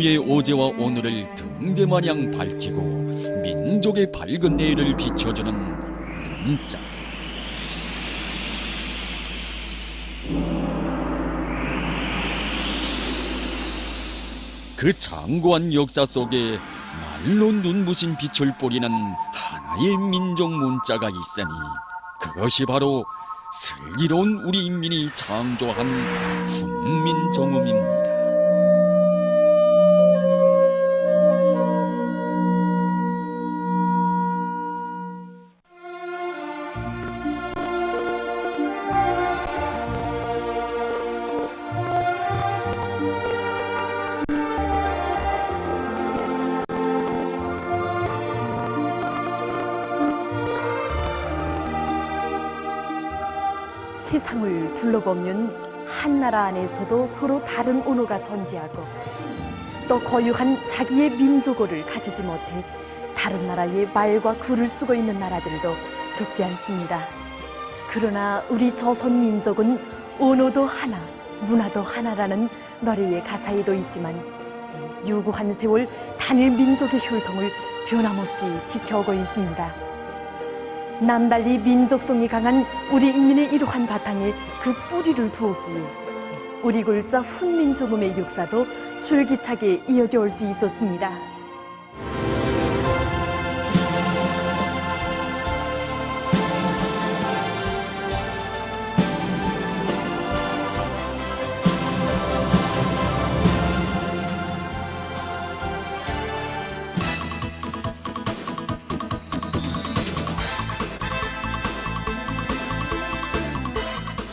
인류의 어제와 오늘을 등대마냥 밝히고 민족의 밝은 내일을 비춰주는 문자. 그 장고한 역사 속에 날로 눈부신 빛을 뿌리는 하나의 민족 문자가 있으니 그것이 바로 슬기로운 우리 인민이 창조한 훈민정음입니다. 세상을 둘러보면 한 나라 안에서도 서로 다른 언어가 존재하고 또 고유한 자기의 민족어를 가지지 못해 다른 나라의 말과 글을 쓰고 있는 나라들도 적지 않습니다. 그러나 우리 조선 민족은 언어도 하나, 문화도 하나라는 노래의 가사에도 있지만 유구한 세월 단일 민족의 혈통을 변함없이 지켜오고 있습니다. 남달리 민족성이 강한 우리 인민의 이러한 바탕에 그 뿌리를 두었기에 우리 글자 훈민정음의 역사도 줄기차게 이어져 올 수 있었습니다.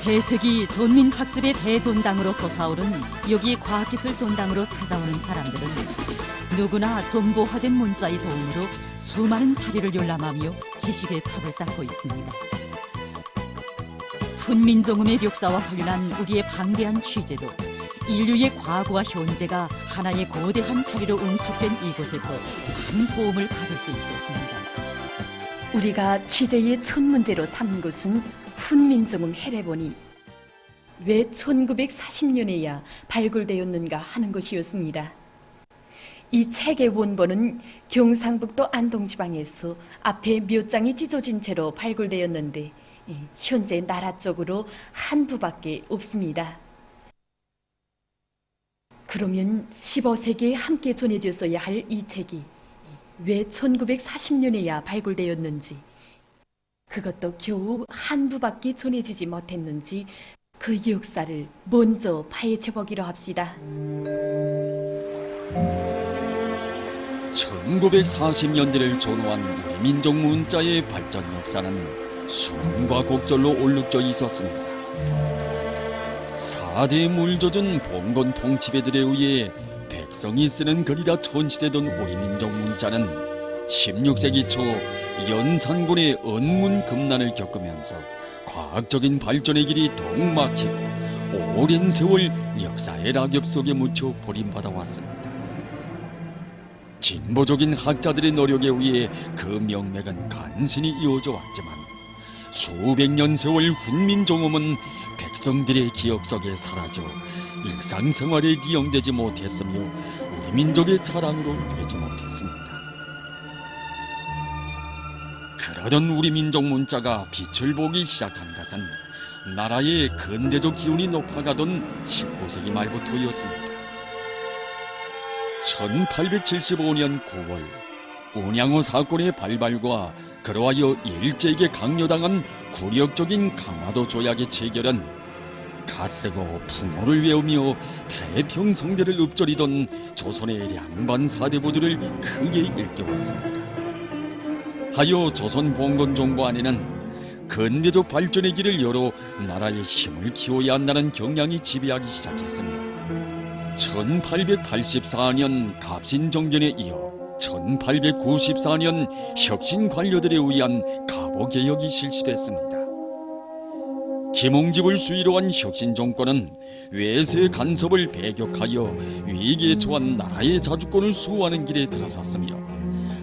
세세기 전민학습의 대존당으로 솟아오른 여기 과학기술존당으로 찾아오는 사람들은 누구나 정보화된 문자의 도움으로 수많은 자료를 열람하며 지식의 탑을 쌓고 있습니다. 훈민정음의 역사와 관련한 우리의 방대한 취재도 인류의 과거와 현재가 하나의 거대한 자리로 응축된 이곳에서 많은 도움을 받을 수 있었습니다. 우리가 취재의 첫 문제로 삼은 것은 훈민정음 해례본이 왜 1940년에야 발굴되었는가 하는 것이었습니다. 이 책의 원본은 경상북도 안동지방에서 앞에 몇 장이 찢어진 채로 발굴되었는데 현재 나라 쪽으로 한두밖에 없습니다. 그러면 15세기에 함께 전해졌어야 할 이 책이 왜 1940년에야 발굴되었는지, 그것도 겨우 한두밖에 전해지지 못했는지 그 역사를 먼저 파헤쳐 보기로 합시다. 1940년대를 전후한 우리 민족 문자의 발전 역사는 수문과 곡절로 올룩져 있었습니다. 4대 물 젖은 봉건 통치배들에 의해 백성이 쓰는 글이라 전시되던 우리 민족 문자는 16세기 초 연산군의 언문금난을 겪으면서 과학적인 발전의 길이 더욱 막히고 오랜 세월 역사의 낙엽 속에 묻혀 버림받아 왔습니다. 진보적인 학자들의 노력에 의해 그 명맥은 간신히 이어져 왔지만 수백 년 세월 훈민정음은 백성들의 기억 속에 사라져 일상생활에 기용되지 못했으며 우리 민족의 자랑으로 되지 못했습니다. 그러던 우리 민족 문자가 빛을 보기 시작한 것은 나라의 근대적 기운이 높아가던 19세기 말부터였습니다. 1875년 9월 운양호 사건의 발발과 그로하여 일제에게 강요당한 굴욕적인 강화도 조약의 체결은 갓쓰고 풍어를 외우며 태평성대를 읊조리던 조선의 량반 사대부들을 크게 일깨웠습니다. 하여 조선 봉건 정부 안에는 근대적 발전의 길을 열어 나라의 힘을 키워야 한다는 경향이 지배하기 시작했으며 1884년 갑신정변에 이어 1894년 혁신 관료들에 의한 가보개혁이 실시됐습니다. 김홍집을 수위로 한 혁신 정권은 외세 간섭을 배격하여 위기에 처한 나라의 자주권을 수호하는 길에 들어섰으며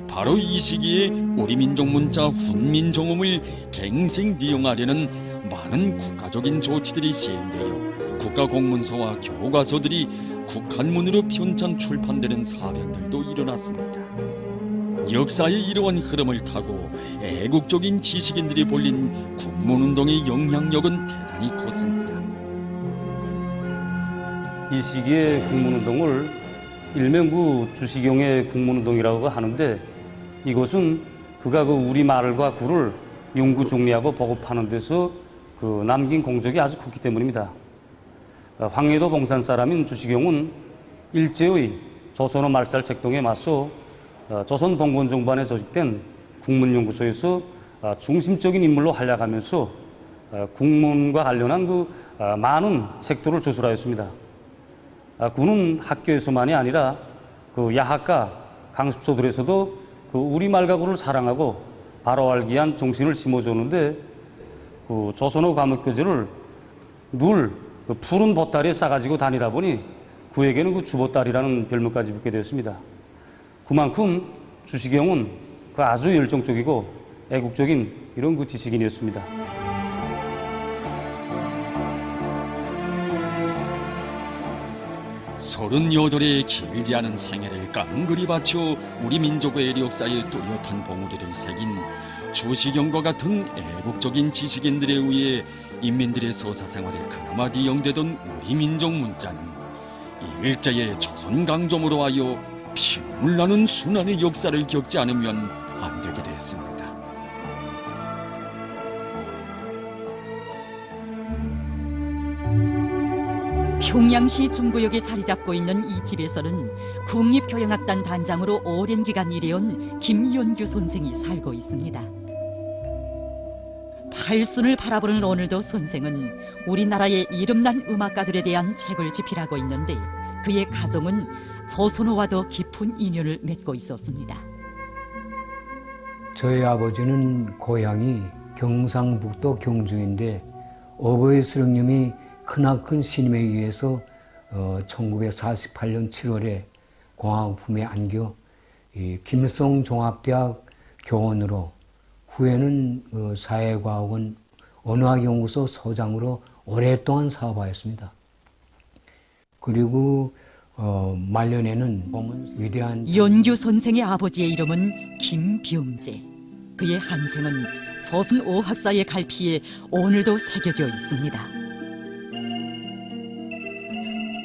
바로 이 시기에 우리 민족 문자 훈민정음을 갱생利用하려는 많은 국가적인 조치들이 시행되어 국가공문서와 교과서들이 국한문으로 편찬 출판되는 사변들도 일어났습니다. 역사의 이러한 흐름을 타고 애국적인 지식인들이 벌린 국문운동의 영향력은 대단히 컸습니다. 이 시기에 국문운동을 일명 주시경의 국문운동이라고 하는데, 이것은 그가 우리말과 구를 연구 정리하고 보급하는 데서 남긴 공적이 아주 컸기 때문입니다. 황해도 봉산 사람인 주시경은 일제의 조선어 말살 책동에 맞서 조선 봉건정부안에 조직된 국문연구소에서 중심적인 인물로 활약하면서 국문과 관련한 많은 책들을 저술하였습니다. 그는 학교에서만이 아니라 야학과 강습소들에서도 우리말과 구를 사랑하고 바로 알기 위한 정신을 심어줬는데, 조선어 과목교재를 늘 푸른 보따리에 싸가지고 다니다 보니 그에게는 주보따리라는 별명까지 붙게 되었습니다. 그만큼 주시경은 아주 열정적이고 애국적인 이런 지식인이었습니다. 서른여덟의 길지 않은 생애를 깡그리 바쳐 우리 민족의 역사에 뚜렷한 봉우리를 새긴 주시경과 같은 애국적인 지식인들에 의해 인민들의 서사생활에 그나마 리용되던 우리 민족 문자는 일제의 조선 강점으로 하여 피눈물 나는 순환의 역사를 겪지 않으면 안 되게 됐습니다. 평양시 중구역에 자리 잡고 있는 이 집에서는 국립교양악단 단장으로 오랜 기간 일해온 김연규 선생이 살고 있습니다. 팔순을 바라보는 오늘도 선생은 우리나라의 이름난 음악가들에 대한 책을 집필하고 있는데, 그의 가정은 조선어와도 깊은 인연을 맺고 있었습니다. 저희 아버지는 고향이 경상북도 경주인데, 어버이 수령님이 크나큰 스님에 의해서 1948년 7월에 공화국품에 안겨 김성종합대학 교원으로, 후에는 사회과학원 언어학연구소 소장으로 오랫동안 사업하였습니다. 그리고 말년에는 보면 위대한 연규 선생의 아버지의 이름은 김병재. 그의 한생은 조선 어학사의 갈피에 오늘도 새겨져 있습니다.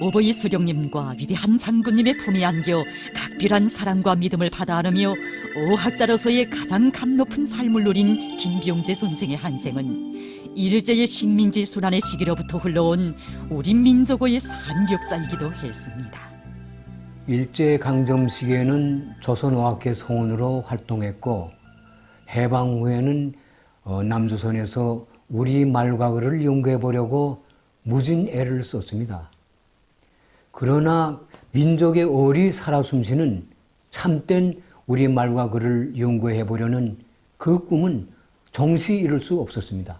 어버이 수령님과 위대한 장군님의 품에 안겨 각별한 사랑과 믿음을 받아 안으며 어학자로서의 가장 감 높은 삶을 누린 김병재 선생의 한생은 일제의 식민지 순환의 시기로부터 흘러온 우리 민족의 산역사이기도 했습니다. 일제 강점 시기에는 조선어학회 성원으로 활동했고, 해방 후에는 남조선에서 우리 말과 글을 연구해 보려고 무진 애를 썼습니다. 그러나 민족의 얼이 살아 숨쉬는 참된 우리 말과 글을 연구해 보려는 그 꿈은 정시 이룰 수 없었습니다.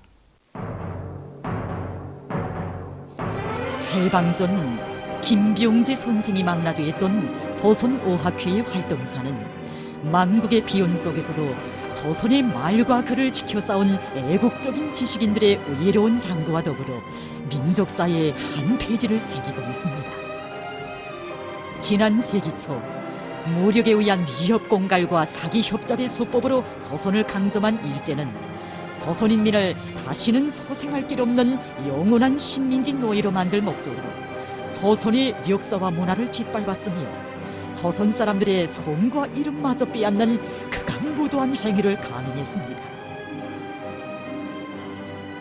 해방 전 김병재 선생이 망라되었던 조선어학회의 활동사는 망국의 비온 속에서도 조선의 말과 글을 지켜 싸운 애국적인 지식인들의 의로운 장구와 더불어 민족사의 한 페이지를 새기고 있습니다. 지난 세기 초 무력에 의한 위협 공갈과 사기 협잡의 수법으로 조선을 강점한 일제는 조선인민을 다시는 소생할 길 없는 영원한 식민지 노예로 만들 목적으로 조선의 역사와 문화를 짓밟았으며 조선 사람들의 성과 이름마저 빼앗는 극악무도한 행위를 감행했습니다.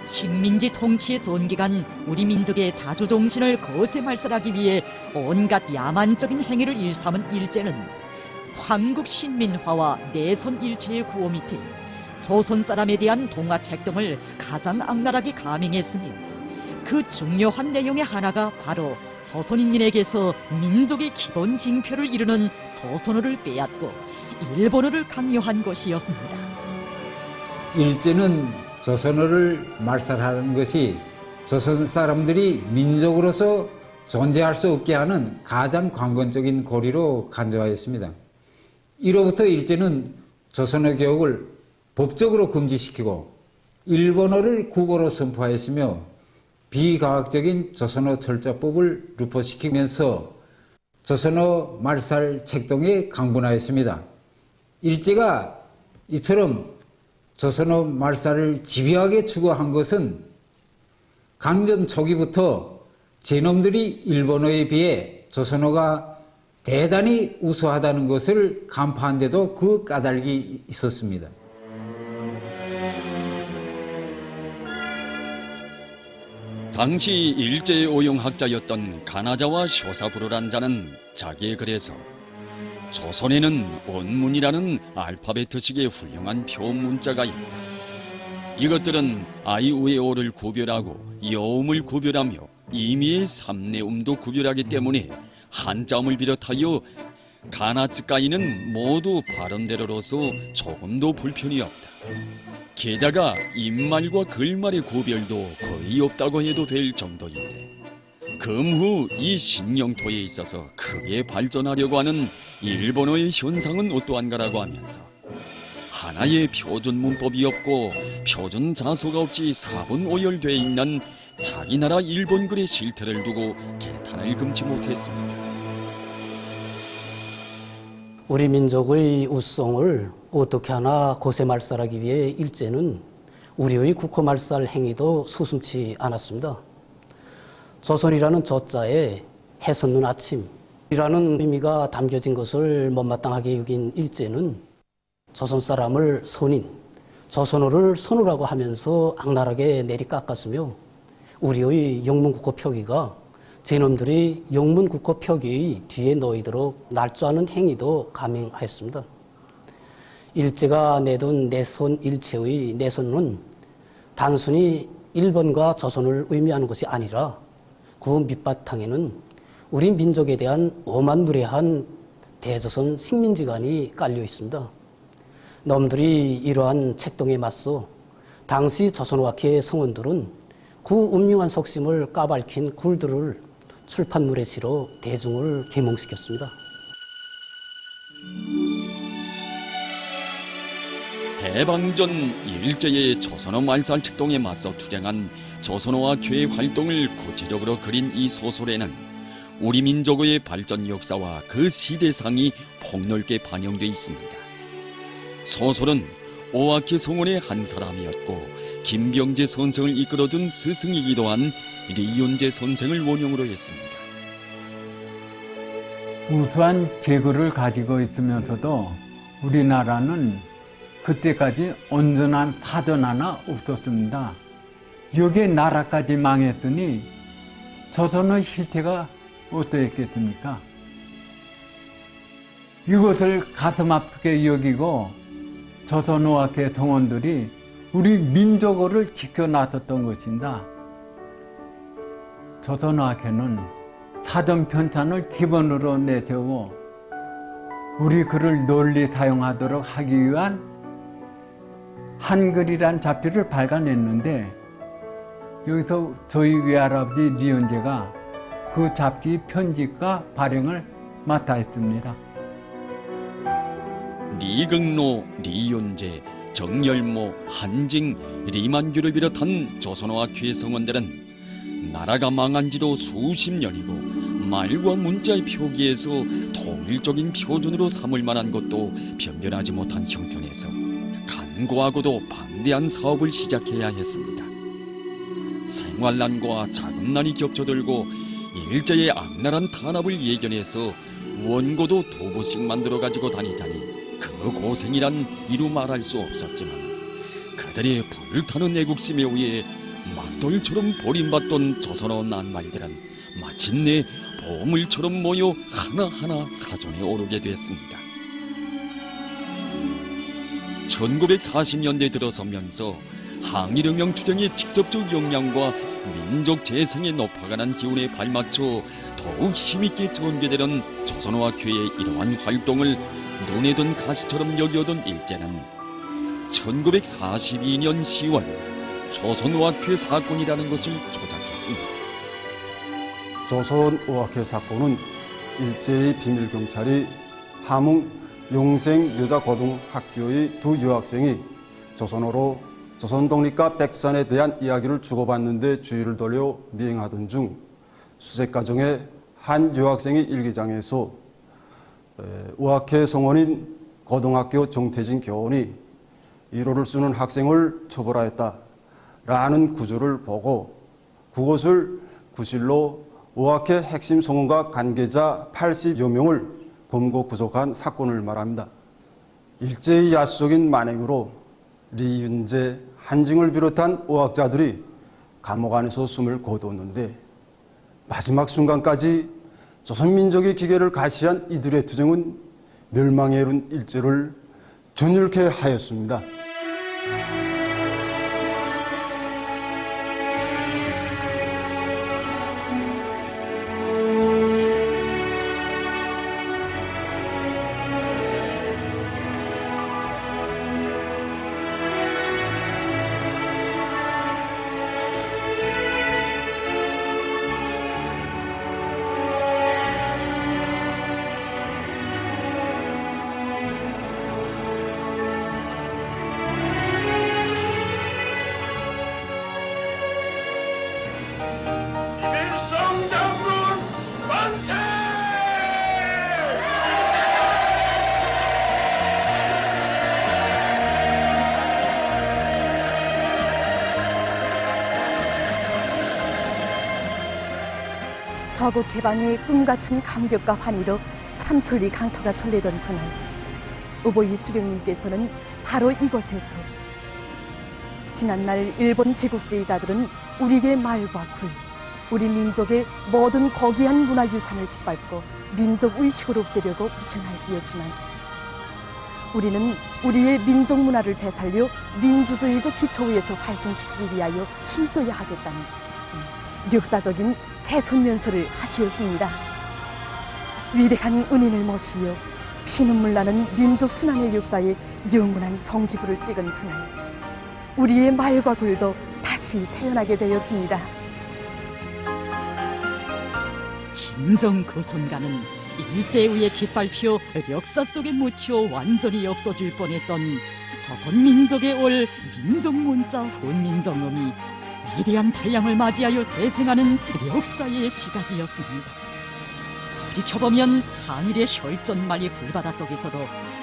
식민지 통치의 전기간 우리 민족의 자주정신을 거세 말살하기 위해 온갖 야만적인 행위를 일삼은 일제는 황국 신민화와 내선 일체의 구호 밑에 조선 사람에 대한 동화책동을 가장 악랄하게 감행했으며, 그 중요한 내용의 하나가 바로 조선인민에게서 민족의 기본 징표를 이루는 조선어를 빼앗고 일본어를 강요한 것이었습니다. 일제는 조선어를 말살하는 것이 조선 사람들이 민족으로서 존재할 수 없게 하는 가장 관건적인 고리로 간주하였습니다. 이로부터 일제는 조선어 교육을 법적으로 금지시키고 일본어를 국어로 선포하였으며 비과학적인 조선어 철자법을 유포시키면서 조선어 말살 책동에 강분하였습니다. 일제가 이처럼 조선어 말살을 집요하게 추구한 것은 강점 초기부터 제놈들이 일본어에 비해 조선어가 대단히 우수하다는 것을 간파한 데도 그 까닭이 있었습니다. 당시 일제의 오용학자였던 가나자와 쇼사부르란 자는 자기의 글에서 조선에는 언문이라는 알파벳식의 훌륭한 표문자가 있다. 이것들은 아이우에오를 구별하고 여음을 구별하며 이미의 삼내음도 구별하기 때문에 한자음을 비롯하여 가나츠까이는 모두 발음대로로서 조금도 불편이 없다. 게다가 입말과 글말의 구별도 거의 없다고 해도 될 정도인데 금후 이 신영토에 있어서 크게 발전하려고 하는 일본어의 현상은 어떠한가라고 하면서 하나의 표준 문법이 없고 표준 자소가 없이 사분오열되어 있는 자기 나라 일본글의 실태를 두고 개탄을 금치 못했습니다. 우리 민족의 우성을 어떻게 하나 고세말살하기 위해 일제는 우리의 국호말살 행위도 수숨치 않았습니다. 조선이라는 조자에 해솟는 아침이라는 의미가 담겨진 것을 못마땅하게 여긴 일제는 조선 사람을 손인, 조선어를 손으라고 하면서 악랄하게 내리깎았으며 우리의 영문국호 표기가 제놈들이 영문국호 표기의 뒤에 놓이도록 날조하는 행위도 감행하였습니다. 일제가 내둔 내손 일체의 내손은 단순히 일본과 조선을 의미하는 것이 아니라 그 밑바탕에는 우리 민족에 대한 오만무례한 대조선 식민지관이 깔려 있습니다. 놈들이 이러한 책동에 맞서 당시 조선어학회 성원들은 그 음흉한 속심을 까발킨 굴들을 출판물에 실어 대중을 계몽시켰습니다. 해방 전 일제의 조선어 말살 책동에 맞서 투쟁한 조선어학회의 활동을 구체적으로 그린 이 소설에는 우리 민족의 발전 역사와 그 시대상이 폭넓게 반영돼 있습니다. 소설은 오학회 성원의 한 사람이었고 김병재 선생을 이끌어준 스승이기도 한 리윤재 선생을 원형으로 했습니다. 우수한 재고를 가지고 있으면서도 우리나라는 그때까지 온전한 사전 하나 없었습니다. 여기에 나라까지 망했으니 조선의 실태가 어떠했겠습니까? 이것을 가슴 아프게 여기고 조선어학회 성원들이 우리 민족어를 지켜 나섰던 것입니다. 조선어학회는 사전 편찬을 기본으로 내세우고 우리 글을 널리 사용하도록 하기 위한 한글이란 잡지를 발간했는데 여기서 저희 외할아버지 리은재가 그 잡지 편집과 발행을 맡아 했습니다. 리극로, 리윤재, 정열모, 한징, 리만규를 비롯한 조선어학회 성원들은 나라가 망한 지도 수십 년이고 말과 문자의 표기에서 통일적인 표준으로 삼을 만한 것도 변변하지 못한 형편에서 간고하고도 방대한 사업을 시작해야 했습니다. 생활난과 자금난이 겹쳐들고 일제의 악랄한 탄압을 예견해서 원고도 2부씩 만들어 가지고 다니자니 그 고생이란 이루 말할 수 없었지만 그들의 불타는 애국심에 의해 막돌처럼 버림받던 조선어 낱말들은 마침내 보물처럼 모여 하나하나 사전에 오르게 됐습니다. 1940년대 들어서면서 항일혁명 투쟁의 직접적 역량과 민족 재생에 높아가는 기운에 발맞춰 더욱 힘있게 전개되는 조선어학회의 이러한 활동을 눈에 든 가시처럼 여겨오던 일제는 1942년 10월 조선어학회 사건이라는 것을 조작했습니다. 조선어학회 사건은 일제의 비밀경찰이 함흥 용생여자고등학교의 두 여학생이 조선어로 조선독립과 백산에 대한 이야기를 주고받는 데 주의를 돌려 미행하던 중 수색 과정에 한 여학생이 일기장에서 우악회 성원인 고등학교 정태진 교원이 1호를 쓰는 학생을 처벌하였다라는 구절을 보고 그것을 구실로 우악회 핵심 성원과 관계자 80여 명을 검거 구속한 사건을 말합니다. 일제의 야수적인 만행으로 리윤재, 한증을 비롯한 우학자들이 감옥 안에서 숨을 거두었는데 마지막 순간까지 조선민족의 기계를 가시한 이들의 투쟁은 멸망에 이른 일제를 전율케 하였습니다. 저국 개방의 꿈같은 감격과 환희로 삼천리 강터가 설레던 그날, 오보이 수령님께서는 바로 이곳에서 지난날 일본 제국주의자들은 우리의 말과 굴, 우리 민족의 모든 고귀한 문화유산을 짓밟고 민족 의식을 없애려고 미쳐 날뛰었지만 우리는 우리의 민족 문화를 되살려 민주주의적 기초 위에서 발전시키기 위하여 힘써야 하겠다는 역사적인 개선연설을 하시었습니다. 위대한 은인을 모시어 피눈물 나는 민족 순환의 역사에 영원한 정지부를 찍은 그날, 우리의 말과 굴도 다시 태어나게 되었습니다. 진정 그 순간은 일제에 의해 짓밟혀 역사 속에 묻혀 완전히 없어질 뻔했던 조선 민족의 올 민족 문자 훈민정음이 위대한 태양을 맞이하여 재생하는 역사의 시각이었습니다. 돌이켜보면 한일의 혈전말리 불바다 속에서도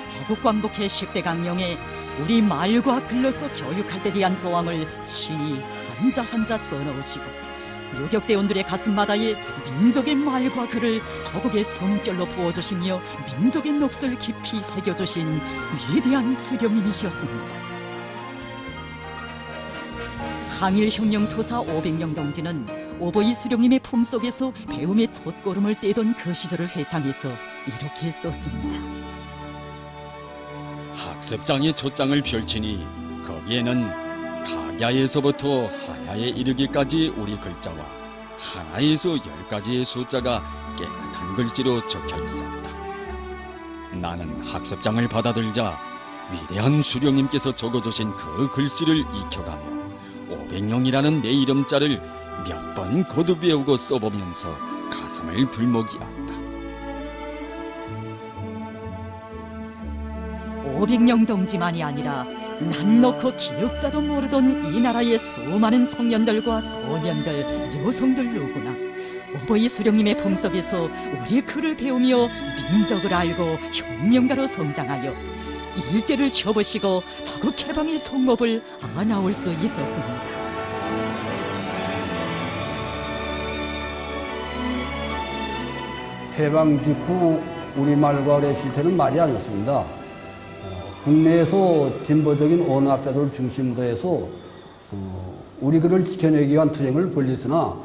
조국 광복회 10대 강령에 우리 말과 글로서 교육할 때 대한 조항을 친히 한자 한자 써넣으시고 요격대원들의 가슴마다에 민족의 말과 글을 조국의 숨결로 부어주시며 민족의 넋을 깊이 새겨주신 위대한 수령님이셨습니다. 항일혁명 투사 500명 동지는 오보이 수령님의 품속에서 배움의 첫걸음을 떼던 그 시절을 회상해서 이렇게 썼습니다. 학습장의 첫 장을 펼치니 거기에는 각야에서부터 하야에 이르기까지 우리 글자와 하나에서 10가지의 숫자가 깨끗한 글씨로 적혀 있었다. 나는 학습장을 받아들자 위대한 수령님께서 적어주신 그 글씨를 익혀가며 500명이라는 내 이름자를 몇 번 거듭 외우고 써보면서 가슴을 들먹이었다. 500명 동지만이 아니라 난 놓고 기억자도 모르던 이 나라의 수많은 청년들과 소년들, 여성들 누구나 오보이 수령님의 품속에서 우리 글을 배우며 민족을 알고 혁명가로 성장하여 일제를 접으시고 조국 해방의 성목을 안아올 수 있었습니다. 해방 직후 우리말과 글의 실태는 말이 아니었습니다. 국내에서 진보적인 언어학자들을 중심으로 해서 우리 글을 지켜내기 위한 투쟁을 벌였으나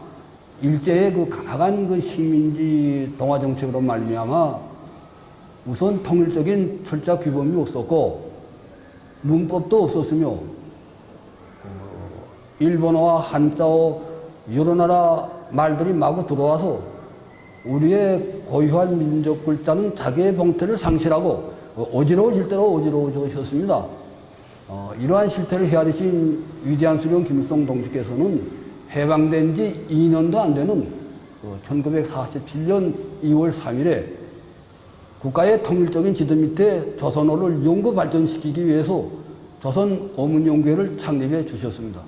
일제의 그 강력한 그 식민지 동화 정책으로 말미암아 우선 통일적인 철자 규범이 없었고 문법도 없었으며 일본어와 한자어 여러 나라 말들이 마구 들어와서 우리의 고유한 민족 글자는 자기의 봉태를 상실하고 어지러워질 대로 어지러워졌습니다. 이러한 실태를 헤아리신 위대한 수령 김일성 동지께서는 해방된 지 2년도 안 되는 1947년 2월 3일에 국가의 통일적인 지도 밑에 조선어를 연구 발전시키기 위해서 조선 어문연구회를 창립해 주셨습니다.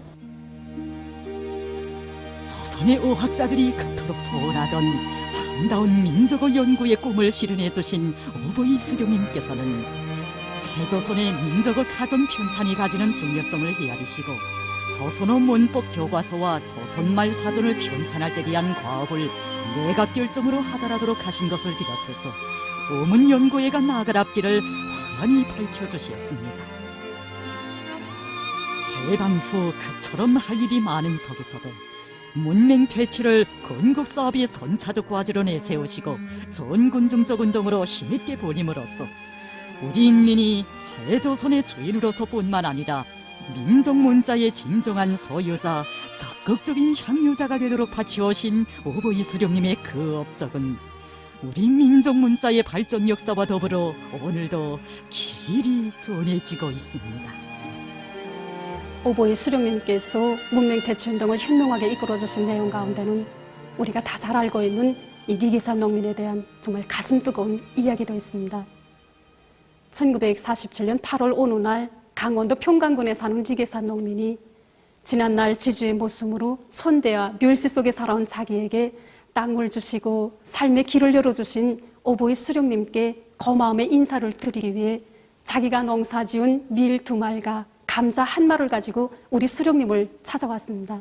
조선의 어학자들이 그토록 소원하던 아름다운 민족어 연구의 꿈을 실현해 주신 오보이 수령님께서는 세조선의 민족어 사전 편찬이 가지는 중요성을 헤아리시고 조선어 문법 교과서와 조선말 사전을 편찬할 때 대한 과업을 내각 결정으로 하달하도록 하신 것을 비롯해서 어문 연구회가 나아갈 앞길을 환히 밝혀주시었습니다. 해방 후 그처럼 할 일이 많은 속에서도 문맹 퇴치를 건국 사업의 선차적 과제로 내세우시고 전군중적 운동으로 힘있게 보림으로써 우리 인민이 세조선의 주인으로서뿐만 아니라 민족 문자의 진정한 소유자, 적극적인 향유자가 되도록 바치오신 오보이 수령님의 그 업적은 우리 민족 문자의 발전 역사와 더불어 오늘도 길이 전해지고 있습니다. 오보이 수령님께서 문맹 퇴치 운동을 현명하게 이끌어주신 내용 가운데는 우리가 다 잘 알고 있는 이 리계산 농민에 대한 정말 가슴 뜨거운 이야기도 있습니다. 1947년 8월 어느 날 강원도 평강군에 사는 리계산 농민이 지난날 지주의 모습으로 천대와 멸시 속에 살아온 자기에게 땅을 주시고 삶의 길을 열어주신 오보이 수령님께 고마움의 인사를 드리기 위해 자기가 농사지은 밀 2말과 감자 1마를 가지고 우리 수령님을 찾아왔습니다.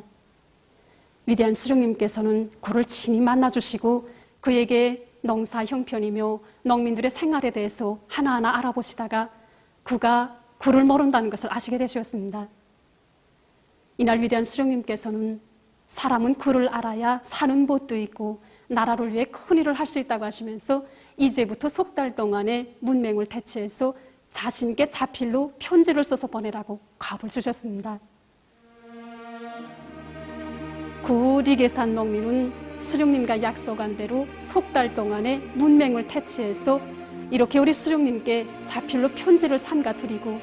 위대한 수령님께서는 그를 친히 만나주시고 그에게 농사 형편이며 농민들의 생활에 대해서 하나하나 알아보시다가 그가 굴을 모른다는 것을 아시게 되셨습니다. 이날 위대한 수령님께서는 사람은 굴을 알아야 사는 법도 있고 나라를 위해 큰 일을 할 수 있다고 하시면서 이제부터 석 달 동안의 문맹을 퇴치해서 자신께 자필로 편지를 써서 보내라고 갑을 주셨습니다. 그 리계산 농민은 수령님과 약속한 대로 석 달 동안의 문맹을 퇴치해서 이렇게 우리 수령님께 자필로 편지를 삼가 드리고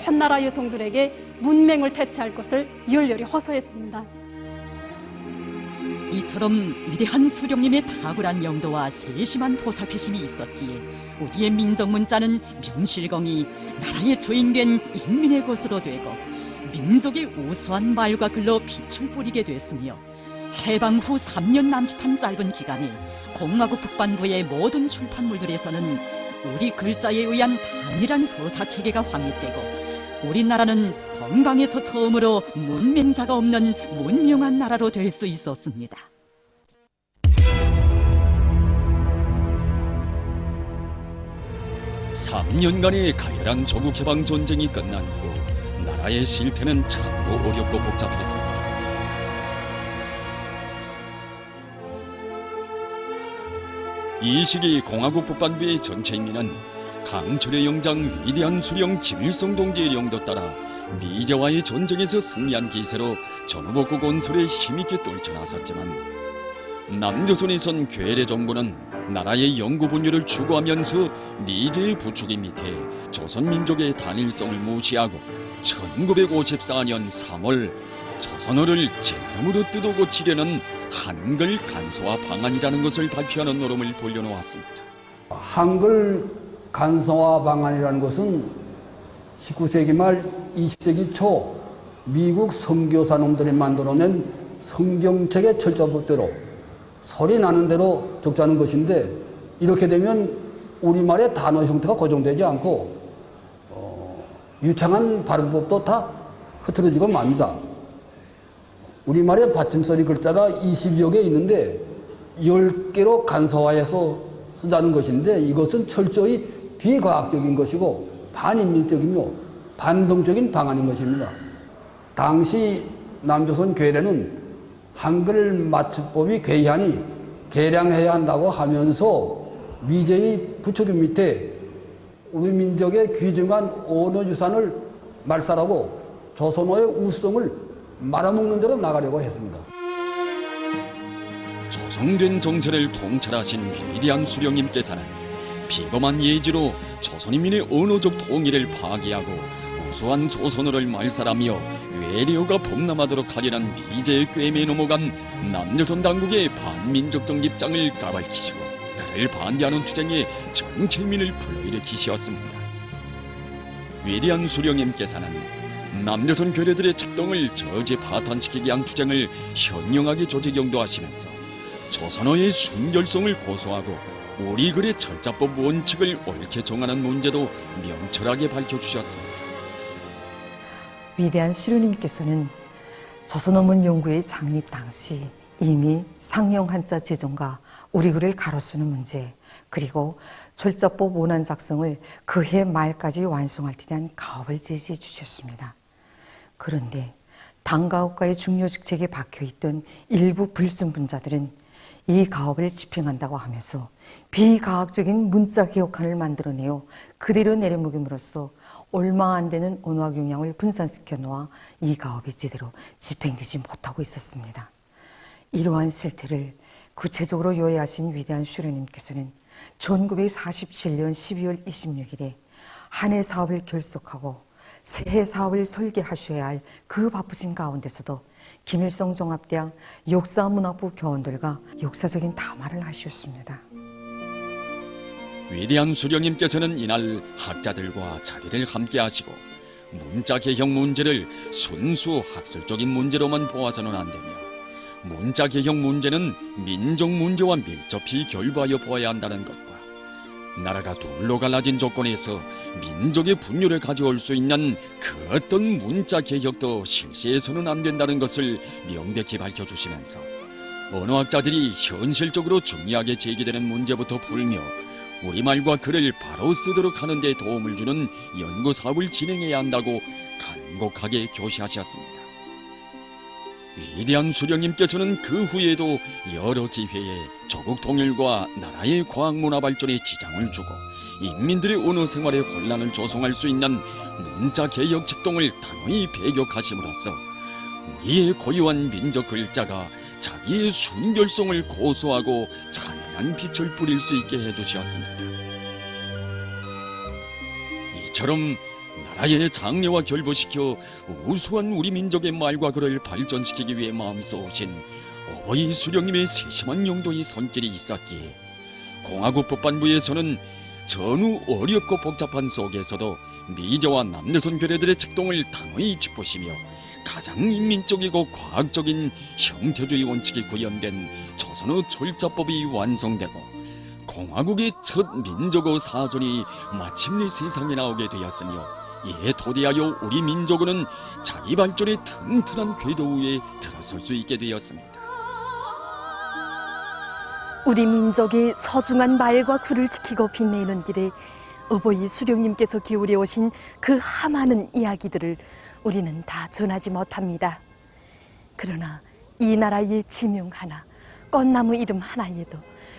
온 나라 여성들에게 문맹을 퇴치할 것을 열렬히 호소했습니다. 이처럼 위대한 수령님의 탁월한 영도와 세심한 보살피심이 있었기에 우리의 민족 문자는 명실공히 나라의 주인된 인민의 것으로 되고 민족의 우수한 말과 글로 빛을 뿌리게 됐으며 해방 후 3년 남짓한 짧은 기간에 공화국 북반부의 모든 출판물들에서는 우리 글자에 의한 단일한 서사체계가 확립되고 우리나라는 동방에서 처음으로 문맹자가 없는 문명한 나라로 될 수 있었습니다. (3년간의) 가열한 조국 해방 전쟁이 끝난 후 나라의 실태는 참으로 어렵고 복잡했습니다. 이 시기 공화국 북반부의 전체 인민은 강철의 영장 위대한 수령 김일성 동지의 영도 따라 미제와의 전쟁에서 승리한 기세로 전후복구 건설에 힘있게 떨쳐나섰지만 남조선에선 괴뢰 정부는 나라의 영구 분열을 추구하면서 미제의 부추기 밑에 조선 민족의 단일성을 무시하고 1954년 3월 조선어를 제대로 뜯어 고치려는 한글 간소화 방안이라는 것을 발표하는 노름을 벌려놓았습니다. 한글 간소화 방안이라는 것은 19세기 말 20세기 초 미국 선교사 놈들이 만들어낸 성경책의 철자법대로 소리 나는 대로 적자는 것인데 이렇게 되면 우리말의 단어 형태가 고정되지 않고 유창한 발음법도 다 흐트러지고 맙니다. 우리말의 받침소리 글자가 20여 개 있는데 10개로 간소화해서 쓰자는 것인데 이것은 철저히 비과학적인 것이고 반인민적이며 반동적인 방안인 것입니다. 당시 남조선 괴뢰는 한글 맞춤법이 괴이하니 개량해야 한다고 하면서 미제의 부추기 밑에 우리 민족의 귀중한 언어유산을 말살하고 조선어의 우수성을 말아먹는 대로 나가려고 했습니다. 조성된 정세를 통찰하신 위대한 수령님께서는 비범한 예지로 조선인민의 언어적 통일을 파괴하고 우수한 조선어를 말살하며 외래어가 범람하도록 하려는 미제의 꿰매에 넘어간 남조선 당국의 반민족적 입장을 까발키시고 그를 반대하는 투쟁에 전체민을 불러일으키시었습니다. 위대한 수령님께서는 남조선 괴뢰들의 책동을 저지 파탄시키기 위한 투쟁을 현명하게 조직 영도하시면서 조선어의 순결성을 고수하고 우리 글의 철자법 원칙을 옳게 정하는 문제도 명철하게 밝혀주셨습니다. 위대한 수료님께서는 조선어문 연구의 창립 당시 이미 상용 한자 지존과 우리 글을 가로 쓰는 문제, 그리고 철자법 원안 작성을 그해 말까지 완성할 때 대한 가업을 제시해 주셨습니다. 그런데 당가업가의 중요 직책에 박혀있던 일부 불순분자들은 이 가업을 집행한다고 하면서 비과학적인 문자 개혁안을 만들어내어 그대로 내려먹임으로써 얼마 안 되는 언어학 용량을 분산시켜 놓아 이 가업이 제대로 집행되지 못하고 있었습니다. 이러한 실태를 구체적으로 요약하신 위대한 수료님께서는 1947년 12월 26일에 한 해 사업을 결속하고 새해 사업을 설계하셔야 할 그 바쁘신 가운데서도 김일성 종합대학 역사문학부 교원들과 역사적인 담화를 하셨습니다. 위대한 수령님께서는 이날 학자들과 자리를 함께 하시고 문자 개혁 문제를 순수 학술적인 문제로만 보아서는 안 되며 문자 개혁 문제는 민족 문제와 밀접히 결부하여 보아야 한다는 것과 나라가 둘로 갈라진 조건에서 민족의 분열을 가져올 수 있는 그 어떤 문자 개혁도 실시해서는 안 된다는 것을 명백히 밝혀주시면서 언어학자들이 현실적으로 중요하게 제기되는 문제부터 풀며 우리말과 글을 바로 쓰도록 하는 데 도움을 주는 연구사업을 진행해야 한다고 간곡하게 교시하셨습니다. 위대한 수령님께서는 그 후에도 여러 기회에 조국 통일과 나라의 과학문화 발전에 지장을 주고 인민들의 언어 생활에 혼란을 조성할 수 있는 문자 개혁 책동을 단호히 배격하심으로써 우리의 고유한 민족 글자가 자기의 순결성을 고수하고 찬란한 빛을 뿌릴 수 있게 해주셨습니다. 이처럼 나라의 장래와 결부시켜 우수한 우리 민족의 말과 글을 발전시키기 위해 마음속으신 어버이 수령님의 세심한 용도의 손길이 있었기에 공화국법반부에서는 전후 어렵고 복잡한 속에서도 미저와 남조선 괴뢰들의 책동을 단호히 짚으시며 가장 인민적이고 과학적인 형태주의 원칙이 구현된 조선어 철자법이 완성되고 공화국의 첫 민족어 사전이 마침내 세상에 나오게 되었으며 이에 토대하여 우리 민족은 자기 발전의 튼튼한 궤도 위에 들어설 수 있게 되었습니다. 우리 민족의 소중한 말과 글을 지키고 빛내는 길에 어버이 수령님께서 기울여 오신 그 하많은 이야기들을 우리는 다 전하지 못합니다. 그러나 이 나라의 지명 하나, 꽃나무 이름 하나에도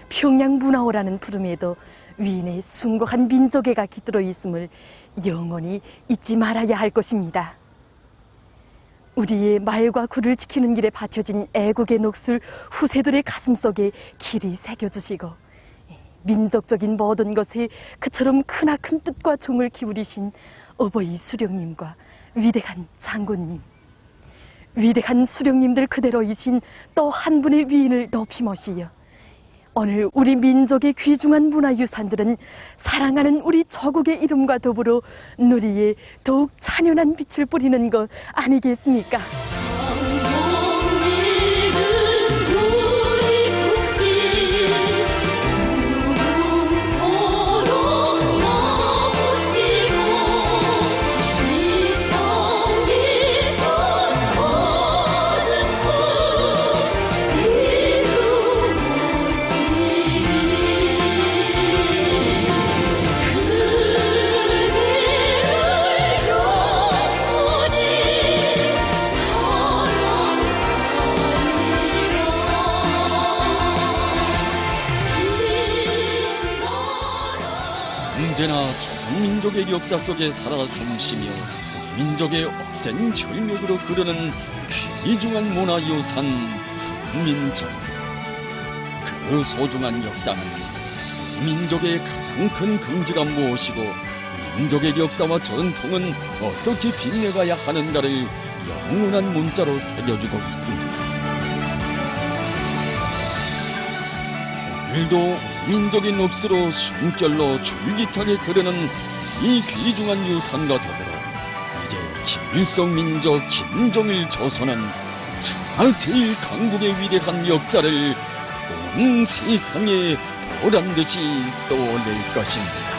평양문화호라는 부름에도 위인의 숭고한 민족애가 깃들어 있음을 영원히 잊지 말아야 할 것입니다. 우리의 말과 글을 지키는 길에 바쳐진 애국의 녹슬 후세들의 가슴속에 길이 새겨주시고 민족적인 모든 것에 그처럼 크나큰 뜻과 정을 기울이신 어버이 수령님과 위대한 장군님, 위대한 수령님들 그대로이신 또 한 분의 위인을 높이 모시어 오늘 우리 민족의 귀중한 문화유산들은 사랑하는 우리 조국의 이름과 더불어 누리에 더욱 찬연한 빛을 뿌리는 것 아니겠습니까? 언제나 조선민족의 역사 속에 살아 숨쉬며 민족의 억센 혈맥으로 흐르는 귀중한 문화유산 훈민정. 그 소중한 역사는 민족의 가장 큰 긍지가 무엇이고 민족의 역사와 전통은 어떻게 빛내가야 하는가를 영원한 문자로 새겨주고 있습니다. 오늘도 민족의 넋으로 숨결로 줄기차게 흐르는 이 귀중한 유산과 더불어 이제 김일성 민족 김정일 조선은 제1강국의 위대한 역사를 세상에 보란 듯이 쏘아낼 것입니다.